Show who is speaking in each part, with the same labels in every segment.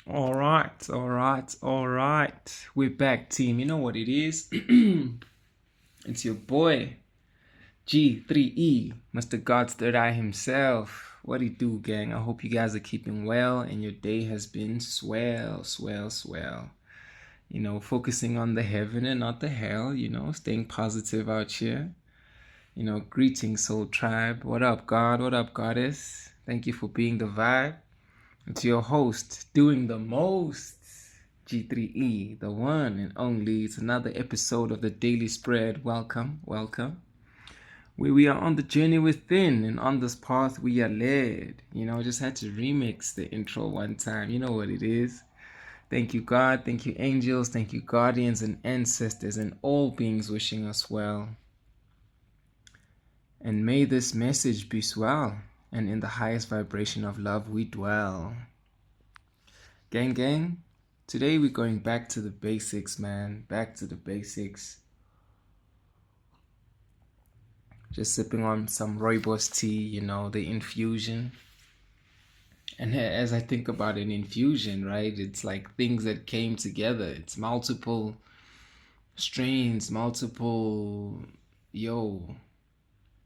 Speaker 1: All right. We're back, team. You know what it is? It's your boy, G3E, Mr. God's Third Eye himself. What do you do, gang? I hope you guys are keeping well and your day has been swell. Focusing on the heaven and not the hell, staying positive out here. Greetings, Soul Tribe. What up, God? What up, Goddess? Thank you for being the vibe. It's your host, doing the most, G3E, the one and only. It's another episode of the Daily Spread. Welcome. Where we are on the journey within, and on this path we are led. I just had to remix the intro one time. You know what it is. Thank you, God. Thank you, angels. Thank you, guardians and ancestors, and all beings wishing us well. And may this message be swell, and in the highest vibration of love we dwell. Gang, today we're going back to the basics, man. Back to the basics. Just sipping on some rooibos tea, the infusion. And as I think about an infusion, right, it's like things that came together. It's multiple strains, multiple,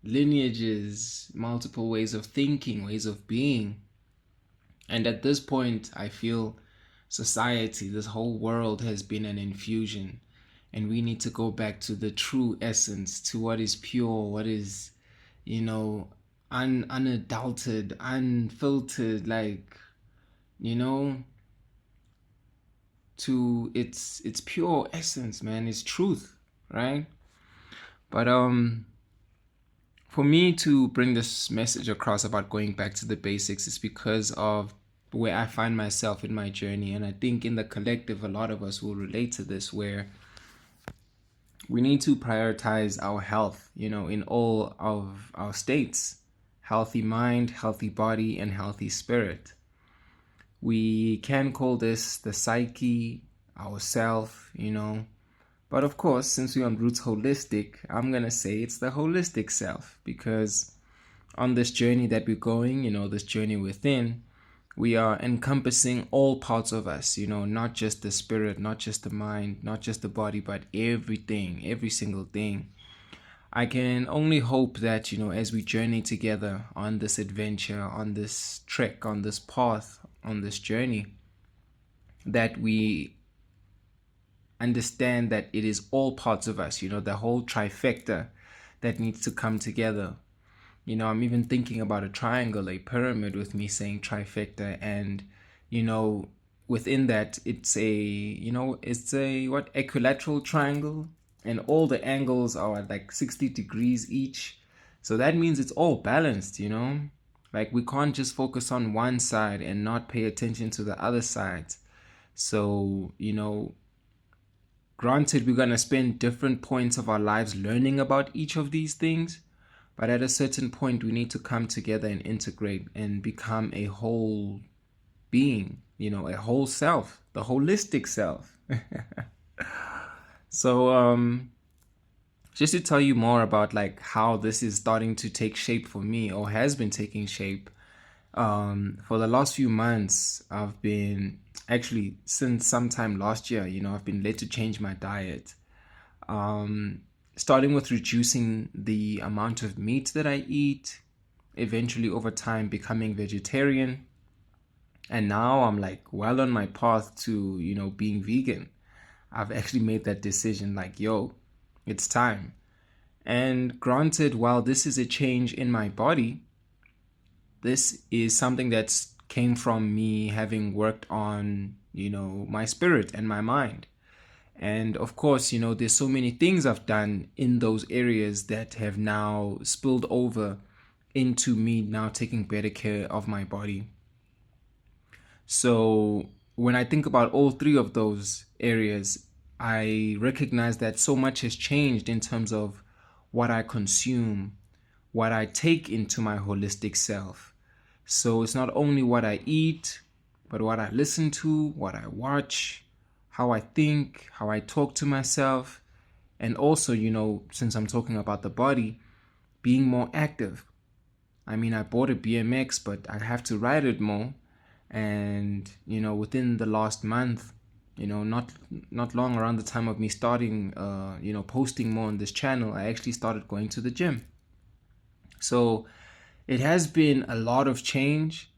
Speaker 1: lineages, multiple ways of thinking, ways of being. And at this point, I feel society, this whole world has been an infusion. And we need to go back to the true essence, to what is pure, what is, unadulterated, unfiltered, to its pure essence, man, its truth, right? But for me to bring this message across about going back to the basics is because of where I find myself in my journey. And I think in the collective, a lot of us will relate to this, where we need to prioritize our health, in all of our states. Healthy mind, healthy body, and healthy spirit. We can call this the psyche, our self, But of course, since we're on Roots Holistic, I'm going to say it's the holistic self, because on this journey that we're going, this journey within, we are encompassing all parts of us, not just the spirit, not just the mind, not just the body, but everything, every single thing. I can only hope that, as we journey together on this adventure, on this trek, on this path, on this journey, that we understand that it is all parts of us, the whole trifecta that needs to come together. I'm even thinking about a triangle, a pyramid, with me saying trifecta, and within that it's a what, equilateral triangle, and all the angles are like 60 degrees each. So that means it's all balanced, like we can't just focus on one side and not pay attention to the other sides. So granted, we're going to spend different points of our lives learning about each of these things. But at a certain point, we need to come together and integrate and become a whole being, a whole self, the holistic self. So, just to tell you more about how this is starting to take shape for me, or has been taking shape, for the last few months, I've been actually since sometime last year, I've been led to change my diet. Starting with reducing the amount of meat that I eat, eventually over time becoming vegetarian. And now I'm well on my path to, being vegan. I've actually made that decision it's time. And granted, while this is a change in my body, this is something that's came from me having worked on, my spirit and my mind. And of course, there's so many things I've done in those areas that have now spilled over into me now taking better care of my body. So when I think about all three of those areas, I recognize that so much has changed in terms of what I consume, what I take into my holistic self. So it's not only what I eat, but what I listen to, what I watch, how I think, how I talk to myself, and also, since I'm talking about the body, being more active. I mean, I bought a BMX, but I have to ride it more. And within the last month, not long around the time of me starting posting more on this channel, I actually started going to the gym. So it has been a lot of change,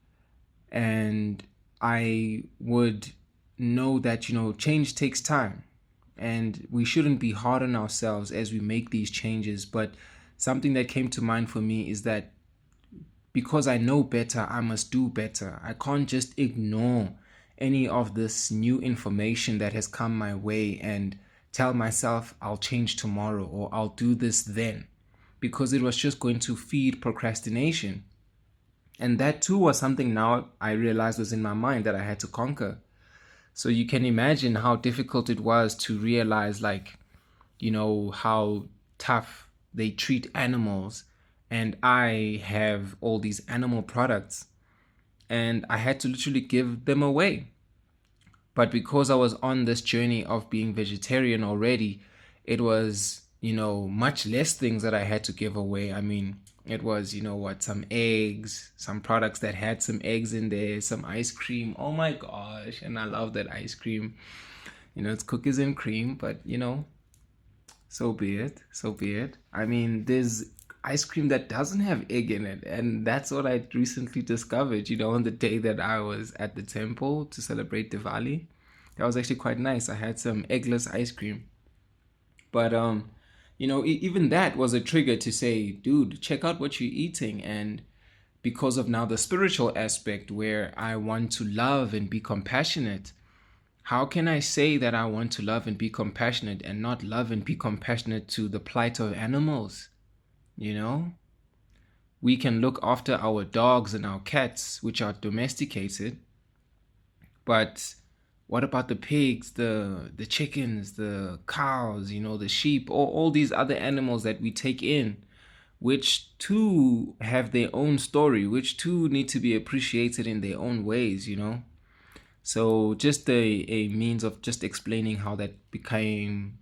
Speaker 1: and I would know that change takes time, and we shouldn't be hard on ourselves as we make these changes. But something that came to mind for me is that because I know better, I must do better. I can't just ignore any of this new information that has come my way and tell myself I'll change tomorrow or I'll do this then, because it was just going to feed procrastination. And that too was something now I realized was in my mind that I had to conquer. So you can imagine how difficult it was to realize, like, how tough they treat animals. And I have all these animal products, and I had to literally give them away. But because I was on this journey of being vegetarian already, it was, much less things that I had to give away. I mean, it was, some eggs, some products that had some eggs in there, some ice cream. Oh my gosh. And I love that ice cream. It's cookies and cream, but, so be it. So be it. I mean, there's ice cream that doesn't have egg in it. And that's what I recently discovered, on the day that I was at the temple to celebrate Diwali. That was actually quite nice. I had some eggless ice cream. But even that was a trigger to say, dude, check out what you're eating. And because of now the spiritual aspect where I want to love and be compassionate, how can I say that I want to love and be compassionate and not love and be compassionate to the plight of animals? We can look after our dogs and our cats, which are domesticated, but what about the pigs, the chickens, the cows, the sheep, all these other animals that we take in, which too have their own story, which too need to be appreciated in their own ways? So just a means of just explaining how that became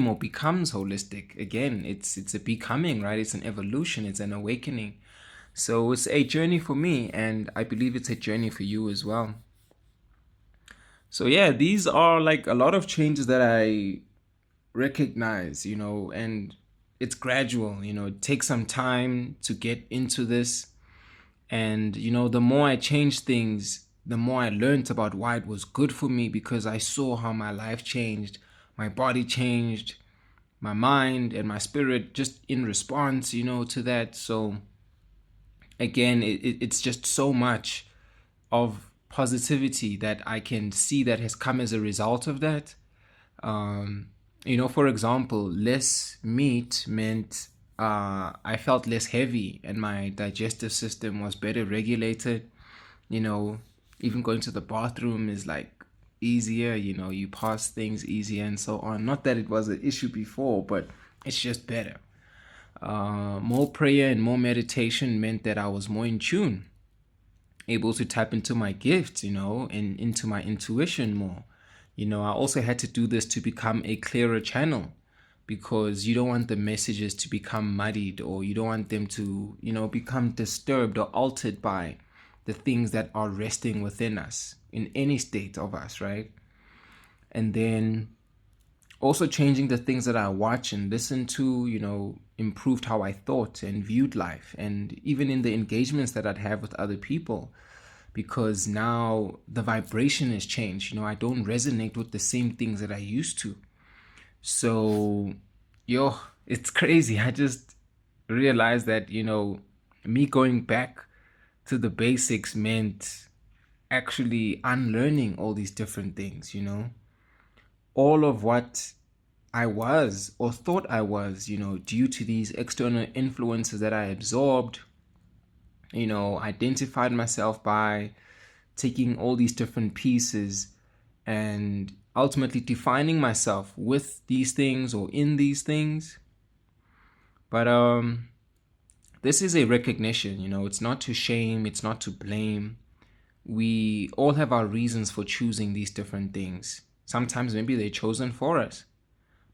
Speaker 1: or becomes holistic. Again, it's a becoming, right? It's an evolution, it's an awakening. So it's a journey for me, and I believe it's a journey for you as well. So yeah, these are like a lot of changes that I recognize, and it's gradual. It takes some time to get into this. And the more I changed things, the more I learned about why it was good for me, because I saw how my life changed, my body changed, my mind and my spirit just in response, to that. So again, it's just so much of positivity that I can see that has come as a result of that. For example, less meat meant I felt less heavy and my digestive system was better regulated. Even going to the bathroom is like easier, you pass things easier and so on. Not that it was an issue before, but it's just better. More prayer and more meditation meant that I was more in tune, able to tap into my gifts, and into my intuition more. I also had to do this to become a clearer channel, because you don't want the messages to become muddied, or you don't want them to, become disturbed or altered by the things that are resting within us in any state of us, right? And then also changing the things that I watch and listen to, improved how I thought and viewed life, and even in the engagements that I'd have with other people, because now the vibration has changed. I don't resonate with the same things that I used to. So, it's crazy. I just realized that, me going back to the basics meant actually unlearning all these different things. All of what I was or thought I was, due to these external influences that I absorbed, identified myself by taking all these different pieces and ultimately defining myself with these things or in these things. But this is a recognition, it's not to shame, it's not to blame. We all have our reasons for choosing these different things. Sometimes maybe they're chosen for us.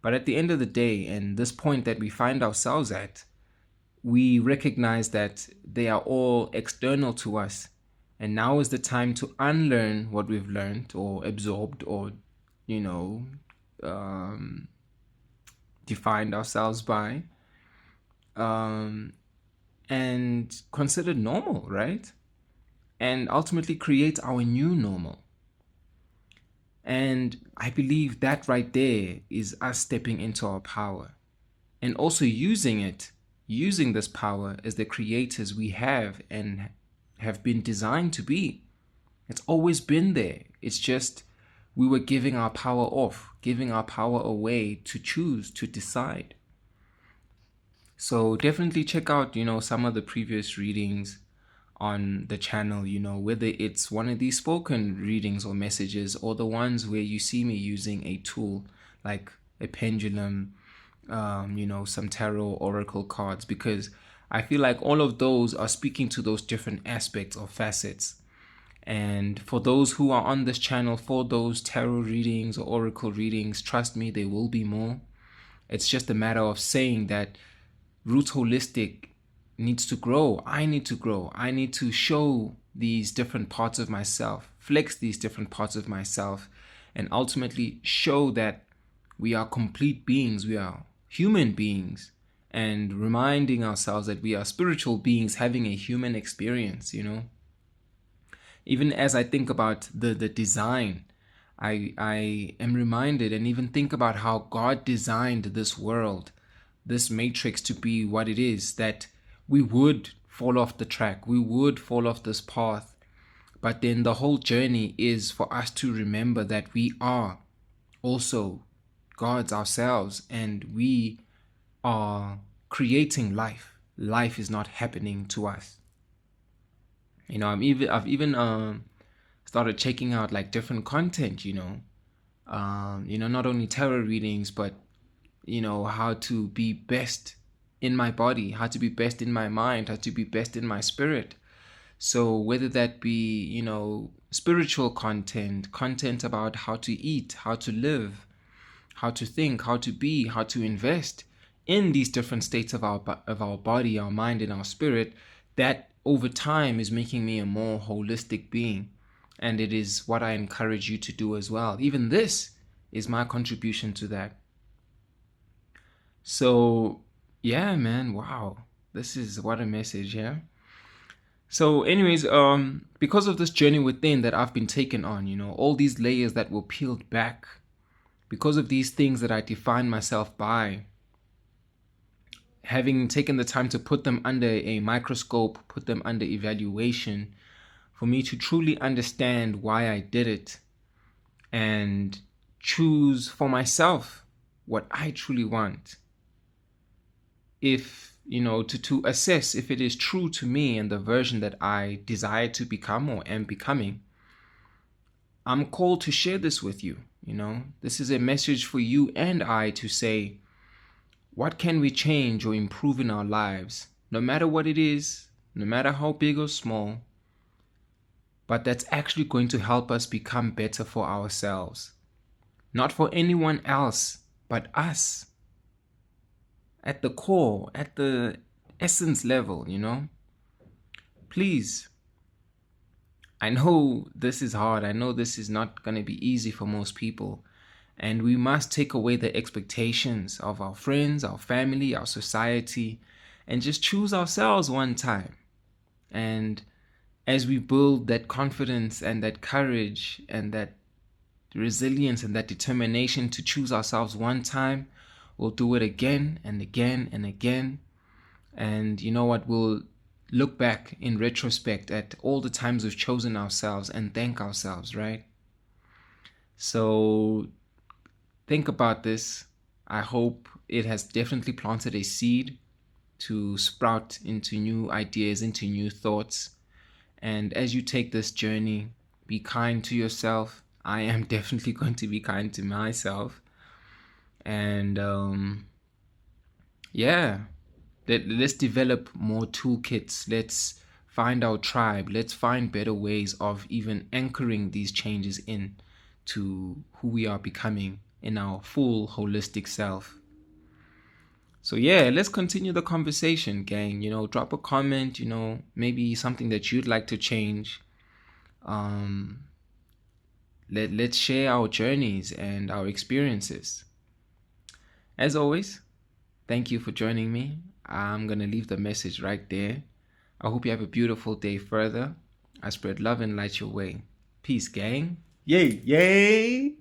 Speaker 1: But at the end of the day, and this point that we find ourselves at, we recognize that they are all external to us, And now is the time to unlearn what we've learned or absorbed or, you know, um, defined ourselves by, um, and considered normal, right? And ultimately create our new normal. And I believe that right there is us stepping into our power and also using this power as the creators we have and have been designed to be. It's always been there. It's just we were giving our power off, giving our power away to choose, to decide. So definitely check out, some of the previous readings on the channel, whether it's one of these spoken readings or messages or the ones where you see me using a tool like a pendulum, some tarot oracle cards, because I feel like all of those are speaking to those different aspects or facets. And for those who are on this channel for those tarot readings or oracle readings, trust me, there will be more. It's just a matter of saying that Roots Holistic needs to grow. I need to grow. I need to show these different parts of myself, flex these different parts of myself, and ultimately show that we are complete beings. We are human beings, and reminding ourselves that we are spiritual beings having a human experience, Even as I think about the design, I am reminded and even think about how God designed this world, this matrix to be what it is, that we would fall off the track, we would fall off this path. But then the whole journey is for us to remember that we are also gods ourselves and we are creating life. Life is not happening to us. I've even started checking out like different content, not only tarot readings, but how to be best in my body, how to be best in my mind, how to be best in my spirit. So whether that be, spiritual content about how to eat, how to live, how to think, how to be, how to invest in these different states of our body, our mind, and our spirit, that over time is making me a more holistic being. And it is what I encourage you to do as well. Even this is my contribution to that. So, yeah, man, wow. This is what a message, yeah? So, anyways, because of this journey within that I've been taken on, all these layers that were peeled back, because of these things that I define myself by, having taken the time to put them under a microscope, put them under evaluation, for me to truly understand why I did it and choose for myself what I truly want. If, to assess if it is true to me and the version that I desire to become or am becoming, I'm called to share this with you. This is a message for you and I to say, what can we change or improve in our lives, no matter what it is, no matter how big or small, but that's actually going to help us become better for ourselves. Not for anyone else, but us. At the core, at the essence level, Please. I know this is hard. I know this is not going to be easy for most people. And we must take away the expectations of our friends, our family, our society, and just choose ourselves one time. And as we build that confidence and that courage and that resilience and that determination to choose ourselves one time, we'll do it again and again and again. And you know what? We'll look back in retrospect at all the times we've chosen ourselves and thank ourselves, right? So think about this. I hope it has definitely planted a seed to sprout into new ideas, into new thoughts. And as you take this journey, be kind to yourself. I am definitely going to be kind to myself. And let's develop more toolkits. Let's find our tribe. Let's find better ways of even anchoring these changes in to who we are becoming in our full holistic self. So yeah, let's continue the conversation, gang. Drop a comment, maybe something that you'd like to change. Um, let's share our journeys and our experiences. As always, thank you for joining me. I'm going to leave the message right there. I hope you have a beautiful day further. I spread love and light your way. Peace, gang.
Speaker 2: Yay, yay.